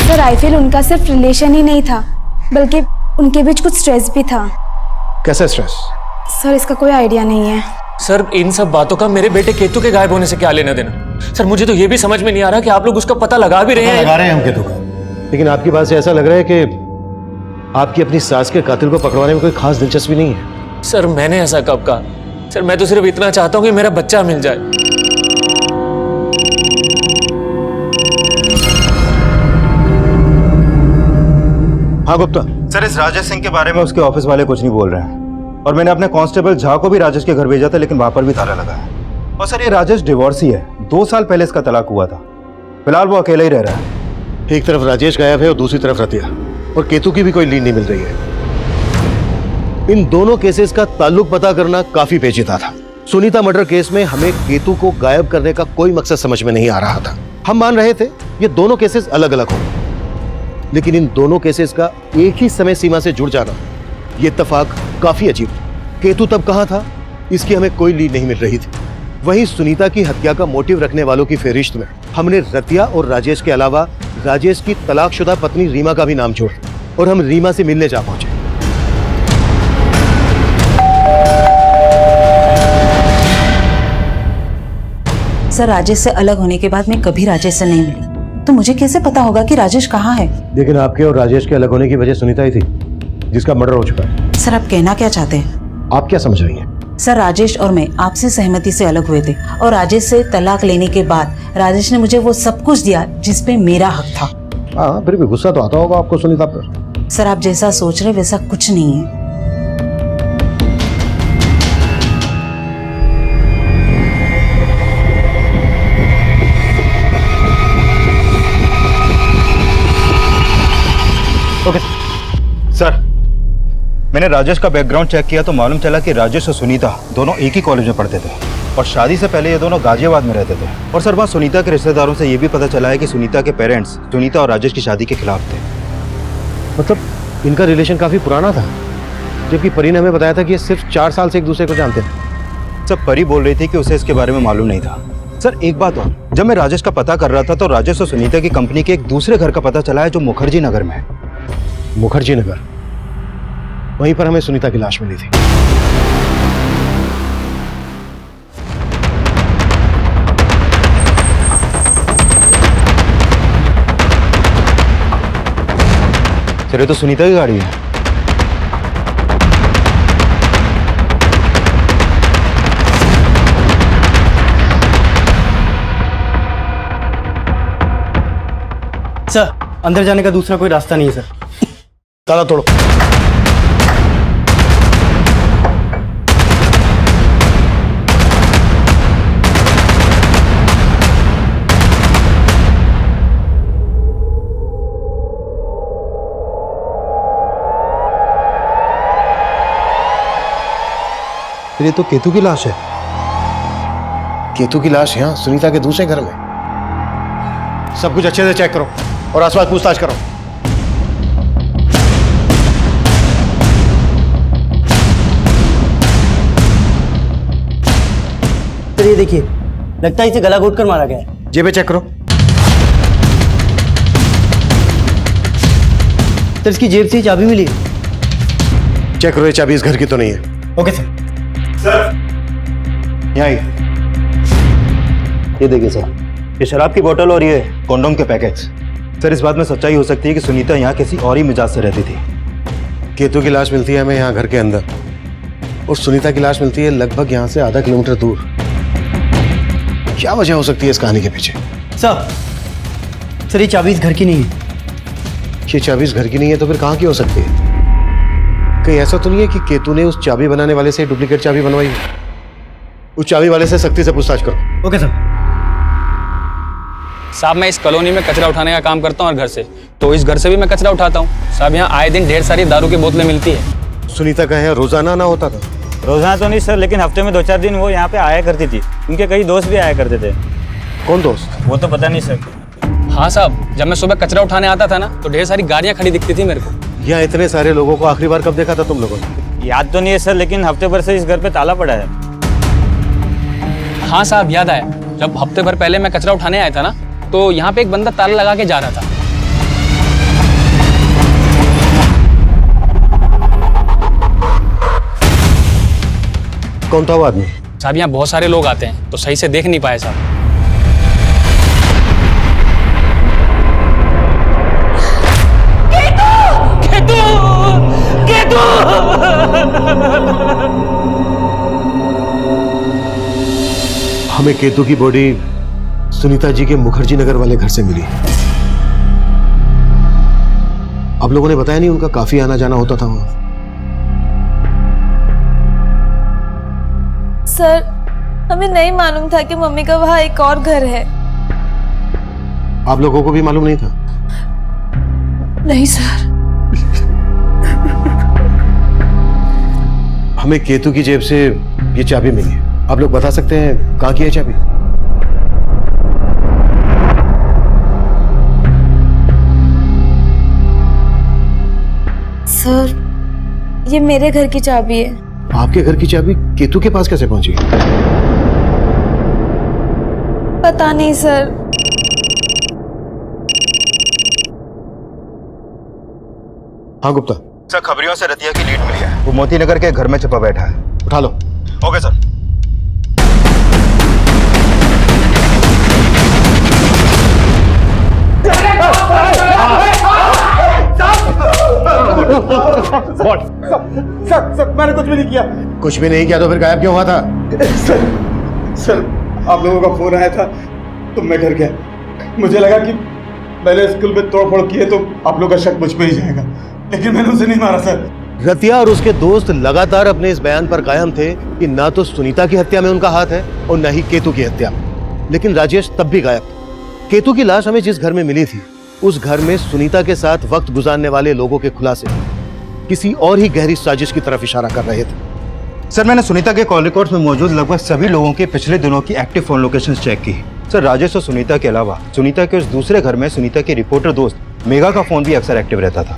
सर आई फील उनका सिर्फ रिलेशन ही नहीं था, बल्कि उनके बीच कुछ स्ट्रेस भी था। कैसा स्ट्रेस? सर इसका कोई आइडिया नहीं है। सर इन सब बातों का मेरे बेटे केतु के गायब होने से क्या लेना देना? सर मुझे तो ये भी समझ में नहीं आ रहा कि आप लोग उसका पता लगा भी रहे हैं। लगा रहे हैं हम केतु का, लेकिन आपकी बात से ऐसा लग रहा है कि आपकी अपनी सास के कातिल को पकड़वाने में कोई खास दिलचस्पी नहीं है। सर मैंने ऐसा कब कहा? सर मैं तो सिर्फ इतना चाहता हूं कि मेरा बच्चा मिल जाए। हाँ गुप्ता। सर इस राजेश सिंह के बारे में उसके ऑफिस वाले कुछ नहीं बोल रहे हैं, और मैंने अपने कांस्टेबल झा को भी राजेश के घर भेजा था, लेकिन वहां पर भी ताला लगा है। और सर ये राजेश डिवोर्सी है, 2 साल पहले इसका तलाक हुआ था। फिलहाल वो अकेला ही रह रहा है। एक तरफ राजेश गायब है और दूसरी तरफ रतिया, और केतु की भी कोई लीड नहीं मिल रही है। इन दोनों केसेस का ताल्लुक पता करना काफी पेचीदा था। सुनीता मर्डर केस में हमें केतु को गायब करने का कोई मकसद समझ में नहीं आ रहा था। हम मान रहे थे ये दोनों केसेस अलग अलग होंगे, लेकिन इन दोनों केसेस का एक ही समय सीमा से जुड़ जाना, ये इत्तेफाक काफी अजीब। केतु तब कहां था, इसकी हमें कोई लीड नहीं मिल रही थी। वहीं सुनीता की हत्या का मोटिव रखने वालों की फेहरिस्त में हमने रतिया और राजेश के अलावा राजेश की तलाकशुदा पत्नी रीमा का भी नाम जोड़ा, और हम रीमा से मिलने जा पहुंचे। सर राजेश से अलग होने के बाद मैं कभी राजेश से नहीं मिली, तो मुझे कैसे पता होगा कि राजेश कहाँ है? लेकिन आपके और राजेश के अलग होने की वजह सुनीता ही थी, जिसका मर्डर हो चुका है। सर आप कहना क्या चाहते हैं? आप क्या समझ रही हैं? सर राजेश और मैं आपसे सहमति से अलग हुए थे, और राजेश से तलाक लेने के बाद राजेश ने मुझे वो सब कुछ दिया जिस पे मेरा हक था। हाँ, फिर भी गुस्सा तो आता होगा आपको सुनीता पर। सर आप जैसा सोच रहे वैसा कुछ नहीं है। ओके सर, मैंने राजेश का बैकग्राउंड चेक किया तो मालूम चला कि राजेश और सुनीता दोनों एक ही कॉलेज में पढ़ते थे, और शादी से पहले ये दोनों गाजियाबाद में रहते थे। और सर वहाँ सुनीता के रिश्तेदारों से ये भी पता चला है कि सुनीता के पेरेंट्स सुनीता और राजेश की शादी के खिलाफ थे। मतलब इनका रिलेशन काफी पुराना था, जबकि परी ने हमें बताया था कि ये सिर्फ 4 साल से एक दूसरे को जानते थे। सब परी बोल रही थी कि उसे इसके बारे में मालूम नहीं था। सर एक बात और, जब मैं राजेश का पता कर रहा था तो राजेश और सुनीता की कंपनी के एक दूसरे घर का पता चला है जो मुखर्जी नगर में है। मुखर्जी नगर, वहीं पर हमें सुनीता की लाश मिली थी। सर ये तो सुनीता की गाड़ी है। सर अंदर जाने का दूसरा कोई रास्ता नहीं है सर। ताला तोड़ो। ये तो केतु की लाश है। केतु की लाश यहाँ सुनीता के दूसरे घर में। सब कुछ अच्छे से चेक करो और आसपास पूछताछ करो। सर ये देखिए, लगता है इसे गला घोट कर मारा गया है। जेबें चेक करो। सर इसकी जेब से चाबी मिली है। चेक करो, ये चाबी इस घर की तो नहीं है। Okay sir. यहाँ आइए। ये देखिए सर, ये शराब की बोतल और ये कॉन्डोम के पैकेट्स। सर इस बात में सच्चाई हो सकती है कि सुनीता यहाँ किसी और ही मिजाज से रहती थी। केतु की लाश मिलती है हमें यहाँ घर के अंदर, और सुनीता की लाश मिलती है लगभग यहाँ से आधा किलोमीटर दूर। क्या वजह हो सकती है इस कहानी के पीछे? सर ये चाबी इस घर की नहीं है। ये चाबी इस घर की नहीं है तो फिर कहाँ की हो सकती है? कहीं ऐसा तो नहीं है कि केतु ने उस चाबी बनाने वाले से डुप्लीकेट चाबी बनवाई? उस चाबी वाले से सख्ती से पूछताछ करो। Okay sir. साहब मैं इस कॉलोनी में कचरा उठाने का काम करता हूँ और घर से, तो इस घर से भी मैं कचरा उठाता हूँ। साहब यहाँ आए दिन ढेर सारी दारू की बोतलें मिलती है। सुनीता का है रोजाना ना होता था? रोजाना तो नहीं सर, लेकिन हफ्ते में 2-4 दिन वो यहाँ पे आया करती थी। उनके कई दोस्त भी आया करते थे। कौन दोस्त? वो तो पता नहीं सर। हाँ साहब, जब मैं सुबह कचरा उठाने आता था ना तो ढेर सारी गाड़ियाँ खड़ी दिखती थी मेरे को। यहाँ इतने सारे लोगों को आखिरी बार कब देखा था तुम लोगों ने? याद तो नहीं है सर, लेकिन हफ्ते भर से इस घर पे ताला पड़ा है। हाँ साहब याद आया, जब हफ्ते भर पहले मैं कचरा उठाने आया था ना तो यहाँ पे एक बंदा ताला लगा के जा रहा था। कौन था वो आदमी? साहब यहाँ बहुत सारे लोग आते हैं तो सही से देख नहीं पाए साहब। हमें केतु की बॉडी सुनीता जी के मुखर्जी नगर वाले घर से मिली। आप लोगों ने बताया नहीं उनका काफी आना जाना होता था वहां। सर हमें नहीं मालूम था कि मम्मी का वहाँ एक और घर है। आप लोगों को भी मालूम नहीं था? नहीं सर। हमें केतु की जेब से ये चाबी मिली है। आप लोग बता सकते हैं कहाँ की है चाबी? सर ये मेरे घर की चाबी है। आपके घर की चाबी केतु के पास कैसे पहुंची? पता नहीं सर। हाँ गुप्ता। सर खबरियों से रतिया की लीड मिली है। वो मोती नगर के घर में छिपा बैठा है। उठा लो। Okay sir. सर मैंने कुछ भी नहीं किया। कुछ भी नहीं किया तो फिर गायब क्यों हुआ था? सर आप लोगों का फोन आया था तो मैं डर गया। मुझे लगा कि मैंने स्कूल में तोड़फोड़ की है तो आप लोग का शक मुझ पे ही जाएगा, लेकिन मैंने उसे नहीं मारा सर। रतिया और उसके दोस्त लगातार अपने इस बयान पर कायम थे कि ना तो सुनीता की हत्या में उनका हाथ है और न ही केतु की हत्या में। लेकिन राजेश तब भी गायब था। केतु की लाश हमें जिस घर में मिली थी उस घर में सुनीता के साथ वक्त गुजारने वाले लोगों के खुलासे किसी और ही गहरी साजिश की तरफ इशारा कर रहे थे। सर मैंने सुनीता के कॉल रिकॉर्ड्स में मौजूद लगभग सभी लोगों के पिछले दिनों की एक्टिव फोन लोकेशंस चेक की। सर राजेश और सुनीता के अलावा सुनीता के उस दूसरे घर में सुनीता की रिपोर्टर दोस्त मेघा का फोन भी अक्सर एक्टिव रहता था।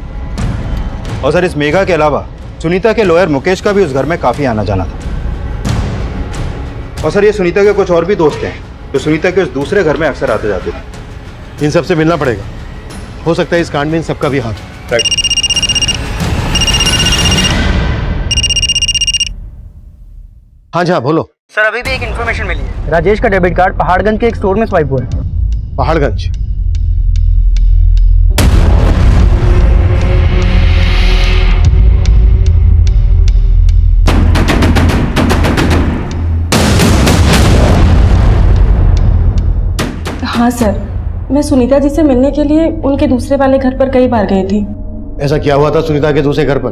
और सर इस मेघा के अलावा सुनीता के लॉयर मुकेश का भी उस घर में काफी आना जाना था। और सर ये सुनीता के कुछ और भी दोस्त हैं जो सुनीता के उस दूसरे घर में अक्सर आते जाते थे। इन सबसे मिलना पड़ेगा। हो सकता है इस कांड में इन सबका भी हाथ हो। राइट। हाँ जी हाँ बोलो। सर अभी भी एक इन्फॉर्मेशन मिली है। राजेश का डेबिट कार्ड पहाड़गंज के एक स्टोर में स्वाइप हुआ है। पहाड़गंज? हाँ सर, मैं सुनीता जी से मिलने के लिए उनके दूसरे वाले घर पर कई बार गई थी। ऐसा क्या हुआ था सुनीता के दूसरे घर पर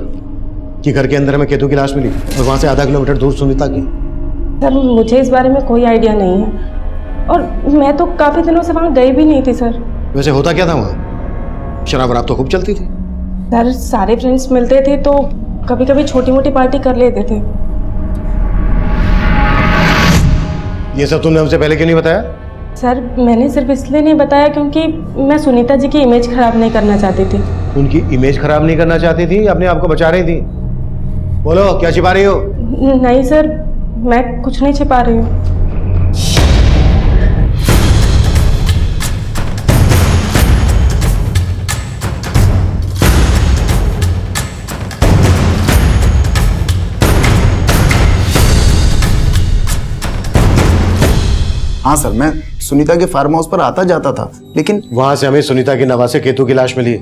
कि घर के अंदर हमें केतु की लाश मिली और वहां से आधा किलोमीटर दूर सुनीता की? सर मुझे इस बारे में कोई आइडिया नहीं है और मैं तो काफी दिनों से वहाँ गई भी नहीं थी सर। वैसे होता क्या था वहाँ? शराब वराब तो खूब चलती थी। सर सारे फ्रेंड्स मिलते थे तो कभी कभी छोटी मोटी पार्टी कर लेते थे। ये सब तुमने हमसे पहले क्यों नहीं बताया? सर मैंने सिर्फ इसलिए नहीं बताया क्योंकि मैं सुनीता जी की इमेज खराब नहीं करना चाहती थी। उनकी इमेज खराब नहीं करना चाहती थी या अपने आप को बचा रही थी? बोलो क्या छिपा रही हो? नहीं सर, मैं कुछ नहीं छिपा रही हूँ। हाँ सर, मैं सुनीता के फार्म हाउस पर आता जाता था, लेकिन वहां से हमें सुनीता की नवासे केतु की लाश मिली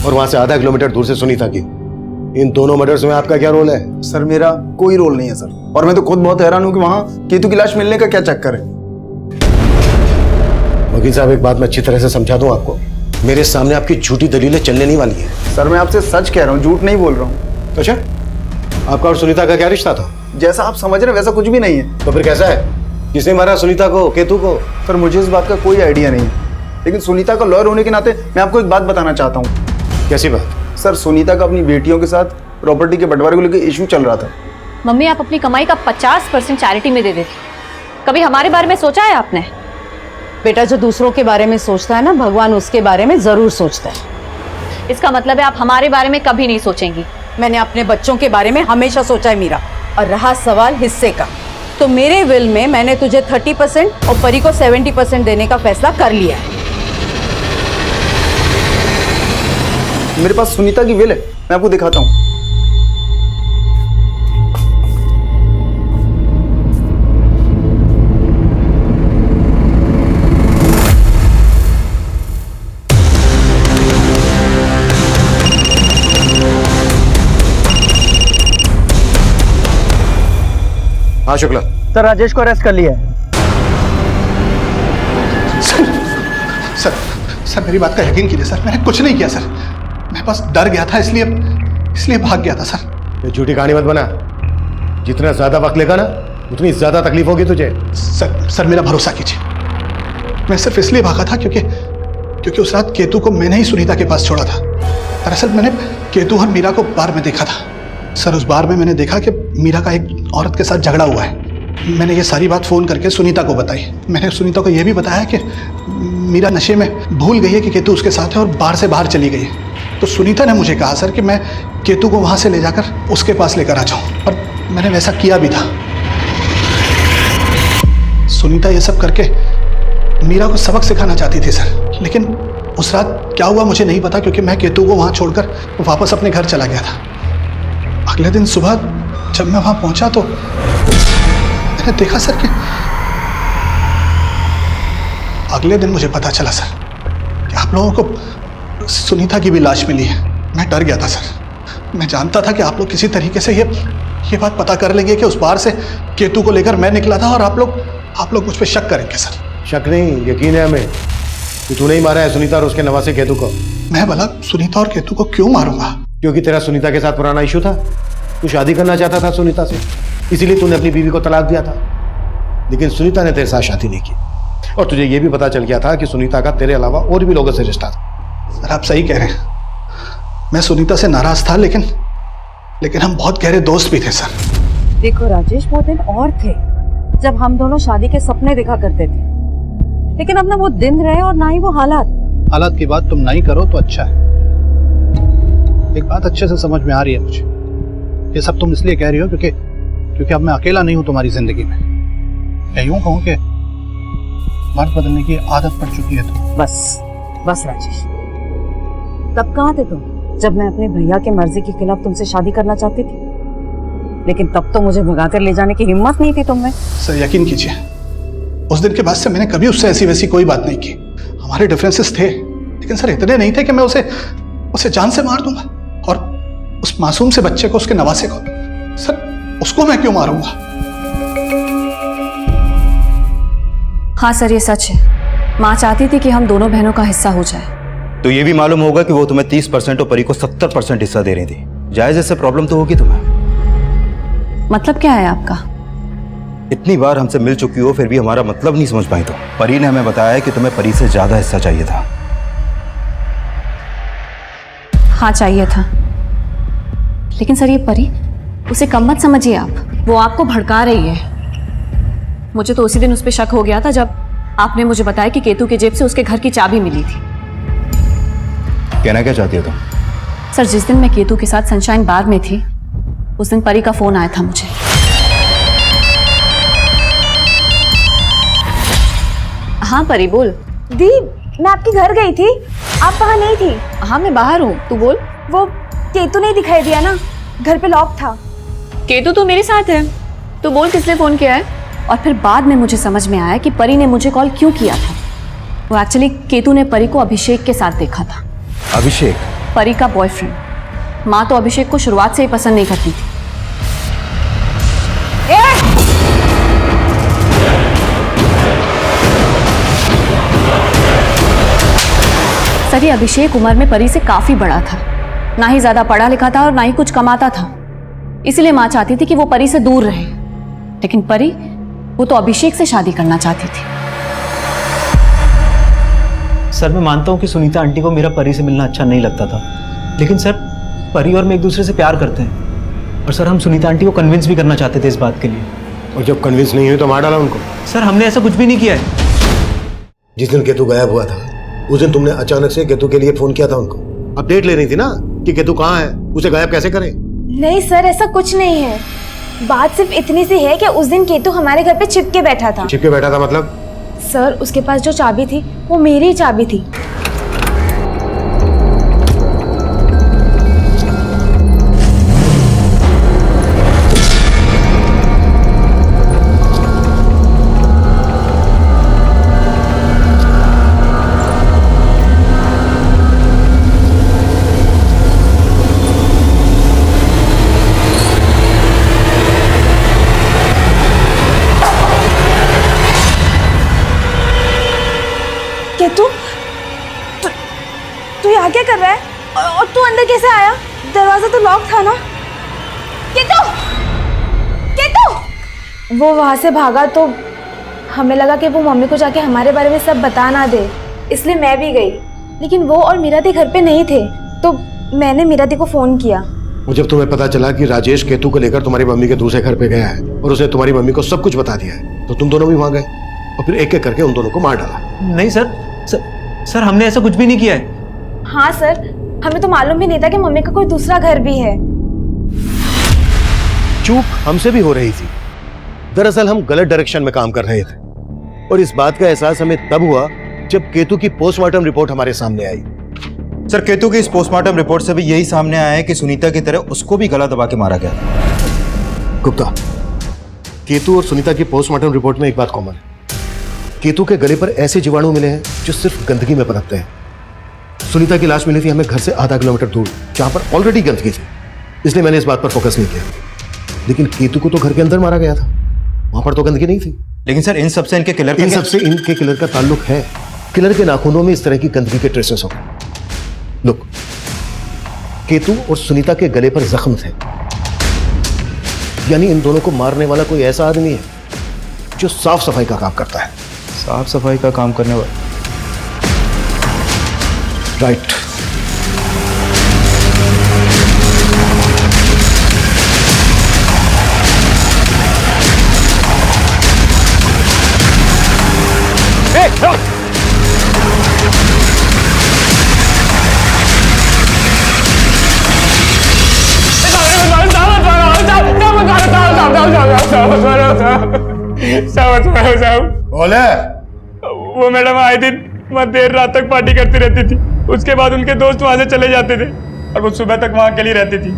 और वहां से आधा किलोमीटर दूर से सुनीता की। इन दोनों मर्डर्स में आपका क्या रोल है? सर मेरा कोई रोल नहीं है सर, और मैं तो खुद बहुत हैरान हूँ कि वहां केतु की लाश मिलने का क्या चक्कर है। वकील साहब, एक बात मैं अच्छी तरह से समझा दूं आपको, मेरे सामने आपकी झूठी दलीलें चलने नहीं वाली है। सर मैं आपसे सच कह रहा हूँ, झूठ नहीं बोल रहा हूँ। अच्छा, आपका और सुनीता का क्या रिश्ता था? जैसा आप समझ रहे हैं वैसा कुछ भी नहीं है। तो फिर कैसा है? किसने मारा सुनीता को, केतु को? सर मुझे इस बात का कोई आइडिया नहीं है, लेकिन सुनीता का लॉयर होने के नाते मैं आपको एक बात बताना चाहता हूँ। कैसी बात? सर सुनीता का अपनी बेटियों के साथ प्रॉपर्टी के बंटवारे को लेकर इशू चल रहा था। मम्मी, आप अपनी कमाई का 50% चैरिटी में दे देती, कभी हमारे बारे में सोचा है आपने? बेटा, जो दूसरों के बारे में सोचता है ना, भगवान उसके बारे में जरूर सोचता है। इसका मतलब है आप हमारे बारे में कभी नहीं सोचेंगी। मैंने अपने बच्चों के बारे में हमेशा सोचा है मीरा। और रहा सवाल हिस्से का, तो मेरे विल में मैंने तुझे 30% और परी को 70% देने का फैसला कर लिया है। मेरे पास सुनीता की विल है, मैं आपको दिखाता हूँ। हाँ शुक्ला। सर राजेश को अरेस्ट कर लिया है। सर मेरी बात का यकीन कीजिए सर, मैंने कुछ नहीं किया सर, मैं बस डर गया था इसलिए भाग गया था सर। ये झूठी कहानी मत बना, जितना ज्यादा वक्त लेगा ना उतनी ज्यादा तकलीफ होगी तुझे। सर मेरा भरोसा कीजिए, मैं सिर्फ इसलिए भागा था क्योंकि उस रात केतु को मैंने ही सुनीता के पास छोड़ा था। दरअसल मैंने केतु और मीरा को बार में देखा था सर। उस बार में मैंने देखा कि मीरा का एक औरत के साथ झगड़ा हुआ है। मैंने ये सारी बात फ़ोन करके सुनीता को बताई। मैंने सुनीता को यह भी बताया कि मीरा नशे में भूल गई है कि केतु उसके साथ है और बार से बाहर चली गई है। तो सुनीता ने मुझे कहा सर कि मैं केतु को वहाँ से ले जाकर उसके पास लेकर आ जाऊँ, और मैंने वैसा किया भी था। सुनीता ये सब करके मीरा को सबक सिखाना चाहती थी सर, लेकिन उस रात क्या हुआ मुझे नहीं पता, क्योंकि मैं केतु को वहाँ छोड़कर वापस अपने घर चला गया था। अगले दिन सुबह जब मैं वहां पहुंचा तो मैंने देखा सर कि अगले दिन मुझे पता चला सर कि आप लोगों को सुनीता की भी लाश मिली है। मैं डर गया था सर, मैं जानता था कि आप लोग किसी तरीके से ये बात पता कर लेंगे कि उस बार से केतु को लेकर मैं निकला था, और आप लोग मुझ पर शक करेंगे सर। शक नहीं, यकीन है हमें कि तूने ही मारा है सुनीता और उसके नवासे केतु को। मैं भला सुनीता और केतु को क्यों मारूंगा? क्योंकि तेरा सुनीता के साथ पुराना इशू था, तू शादी करना चाहता था सुनीता से, इसीलिए तूने अपनी बीवी को तलाक दिया था। लेकिन सुनीता ने तेरे साथ शादी नहीं की, और तुझे यह भी पता चल गया था कि सुनीता का तेरे अलावा और भी लोगों से रिश्ता था। सर आप सही कह रहे हैं, मैं सुनीता से नाराज था, लेकिन हम बहुत गहरे दोस्त भी थे सर। देखो राजेश, वो दिन और थे जब हम दोनों शादी के सपने देखा करते थे, लेकिन अब ना वो दिन रहे और ना ही वो हालात की बात तुम नहीं करो तो अच्छा है। एक बात अच्छे से समझ में आ रही है मुझे, ये सब तुम इसलिए कह रही हो क्योंकि अब मैं अकेला नहीं हूं तुम्हारी जिंदगी में। मैं यूं कहूं कि मर्द बदलने की आदत पड़ चुकी है तुम। बस राजेश, तब कहाँ थे तुम जब मैं अपने भैया के मर्जी के खिलाफ तुमसे शादी करना चाहती थी? लेकिन तब तो मुझे भगाकर ले जाने की हिम्मत नहीं थी तुम में। सर यकीन कीजिए, उस दिन के बाद से मैंने कभी उससे ऐसी वैसी कोई बात नहीं की। हमारे डिफरेंसेस थे, लेकिन सर इतने नहीं थे कि मैं उसे जान से मार दूंगा, और उस मासूम से बच्चे को, उसके नवासे को, सर उसको मैं क्यों मारूंगा? हाँ सर, ये सच है। माँ चाहती थी कि हम दोनों बहनों का हिस्सा हो जाए। तो ये भी मालूम होगा कि वो तुम्हें 30% और परी को 70% हिस्सा दे रही थी। जायज इससे प्रॉब्लम तो होगी तुम्हें। मतलब क्या है आपका? इतनी बार हमसे मिल चुकी हो फिर भी हमारा मतलब नहीं समझ पाई। तो परी ने हमें बताया कि तुम्हें परी से ज्यादा हिस्सा चाहिए था। हाँ चाहिए था, लेकिन सर ये परी, उसे कम मत समझिए आप, वो आपको भड़का रही है। मुझे तो उसी दिन उस पर शक हो गया था जब आपने मुझे बताया कि केतु की जेब से उसके घर की चाबी मिली थी। कहना क्या चाहती हो तुम? सर जिस दिन मैं केतु के साथ सनशाइन बार में थी, उस दिन परी का फोन आया था मुझे। हाँ परी बोल। दी, मैं आपके घर गई थी, आप वहाँ नहीं थी। हाँ मैं बाहर हूँ, तू बोल। वो केतु नहीं दिखाई दिया ना, घर पे लॉक था। केतु तो मेरे साथ है, तू बोल किसने फोन किया है? और फिर बाद में मुझे समझ में आया कि परी ने मुझे कॉल क्यों किया था। वो एक्चुअली केतु ने परी को अभिषेक के साथ देखा था। अभिषेक? परी का बॉयफ्रेंड। माँ तो अभिषेक को शुरुआत से ही पसंद नहीं करती थी। सर, ये अभिषेक उम्र में परी से काफी बड़ा था, ना ही ज्यादा पढ़ा लिखा था और ना ही कुछ कमाता था। इसलिए माँ चाहती थी कि वो परी से दूर रहे, लेकिन परी वो तो अभिषेक से शादी करना चाहती थी। सर, मैं मानता हूँ कि सुनीता आंटी को मेरा परी से मिलना अच्छा नहीं लगता था, लेकिन सर परी और मैं एक दूसरे से प्यार करते हैं और सर हम सुनीता आंटी को कन्विंस भी करना चाहते थे इस बात के लिए। और जब कन्विंस नहीं हुई तो मार डाला उनको? सर, हमने ऐसा कुछ भी नहीं किया है। जिस दिन केतु गायब हुआ था उस दिन तुमने अचानक से केतु के लिए फोन किया था उनको, अपडेट ले रही थी ना कि केतु कहाँ है, उसे गायब कैसे करें? नहीं सर, ऐसा कुछ नहीं है। बात सिर्फ इतनी सी है कि उस दिन केतु हमारे घर पे छिपके बैठा था। छिपके बैठा था मतलब? सर, उसके पास जो चाबी थी वो मेरी ही चाबी थी। तू यहाँ क्या कर रहा है? और तू अंदर कैसे आया? दरवाजा तो लॉक था ना? केतु! केतु! वो वहाँ से भागा तो हमें लगा कि वो मम्मी को जाके हमारे बारे में सब बता ना दे, इसलिए मैं भी गई। लेकिन वो और मीरा दी घर पे नहीं थे, तो मैंने मीरा दी को फोन किया। और जब तुम्हें पता चला कि राजेश केतु को लेकर तुम्हारी मम्मी के दूसरे घर पे गया है और उसने तुम्हारी मम्मी को सब कुछ बता दिया है, तो तुम दोनों भी वहां गए और फिर एक एक करके उन दोनों को मार डाला। नहीं सर, हमने ऐसा कुछ भी नहीं किया है। हाँ सर, हमें तो मालूम भी नहीं था कि मम्मी का कोई दूसरा घर भी है। चूक हमसे भी हो रही थी। दरअसल हम गलत डायरेक्शन में काम कर रहे थे और इस बात का एहसास हमें तब हुआ जब केतु की पोस्टमार्टम रिपोर्ट हमारे सामने आई। सर, केतु की इस पोस्टमार्टम रिपोर्ट से भी यही सामने आया है कि सुनीता की तरह उसको भी गला दबा के मारा गया था। गुप्ता, केतु और सुनीता की पोस्टमार्टम रिपोर्ट में एक बात कॉमन है। केतु के गले पर ऐसे जीवाणु मिले हैं जो सिर्फ गंदगी में पनपते हैं। सुनीता की लाश मिली थी हमें घर से आधा किलोमीटर दूर, जहां पर ऑलरेडी गंदगी थी, इसलिए मैंने इस बात पर फोकस नहीं किया। लेकिन केतु को तो घर के अंदर मारा गया था, वहां पर तो गंदगी नहीं थी। लेकिन सर, इन सबसे इनके किलर का ताल्लुक है। किलर के नाखूनों में इस तरह की गंदगी के ट्रेसेस हो गए। लुक, केतु और सुनीता के गले पर जख्म थे, यानी इन दोनों को मारने वाला कोई ऐसा आदमी है जो साफ सफाई का काम करता है। साफ सफाई का काम करने वाला? राइट। बोले। वो मैडम आए दिन वहाँ देर रात तक पार्टी करती रहती थी, उसके बाद उनके दोस्त वहां से चले जाते थे और वो सुबह तक वहां अकेली रहती थी।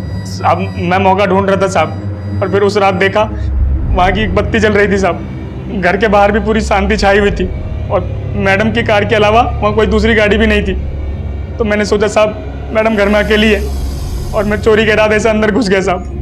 अब मैं मौका ढूंढ रहा था साहब, और फिर उस रात देखा वहां की एक बत्ती जल रही थी साहब। घर के बाहर भी पूरी शांति छाई हुई थी और मैडम की कार के अलावा वहां कोई दूसरी गाड़ी भी नहीं थी। तो मैंने सोचा साहब मैडम घर में अकेली है और मैं चोरी के इरादे से अंदर घुस गया साहब।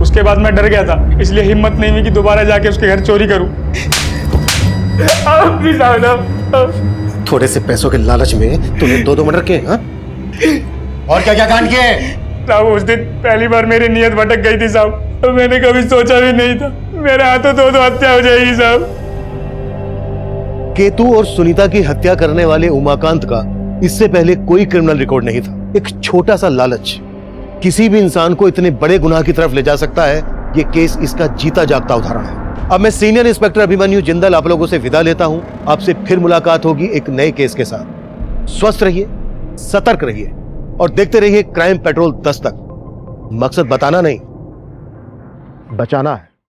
उसके बाद मैं डर गया था, इसलिए हिम्मत नहीं हुई कि दोबारा जाके उसके घर चोरी करूं। थोड़े से पैसों के लालच में तूने दो मर्डर किए, हाँ? और क्या क्या कांड किए? साहब उस दिन पहली बार मेरी नीयत भटक गई थी साहब, तो मैंने कभी सोचा भी नहीं था मेरे हाथों दो हत्या हो जाएगी साहब। केतु और सुनीता की हत्या करने वाले उमाकांत का इससे पहले कोई क्रिमिनल रिकॉर्ड नहीं था। एक छोटा सा लालच किसी भी इंसान को इतने बड़े गुनाह की तरफ ले जा सकता है, ये केस इसका जीता जागता उदाहरण है। अब मैं सीनियर इंस्पेक्टर अभिमन्यु जिंदल आप लोगों से विदा लेता हूं। आपसे फिर मुलाकात होगी एक नए केस के साथ। स्वस्थ रहिए, सतर्क रहिए और देखते रहिए क्राइम पेट्रोल दस्तक। मकसद बताना नहीं, बचाना है।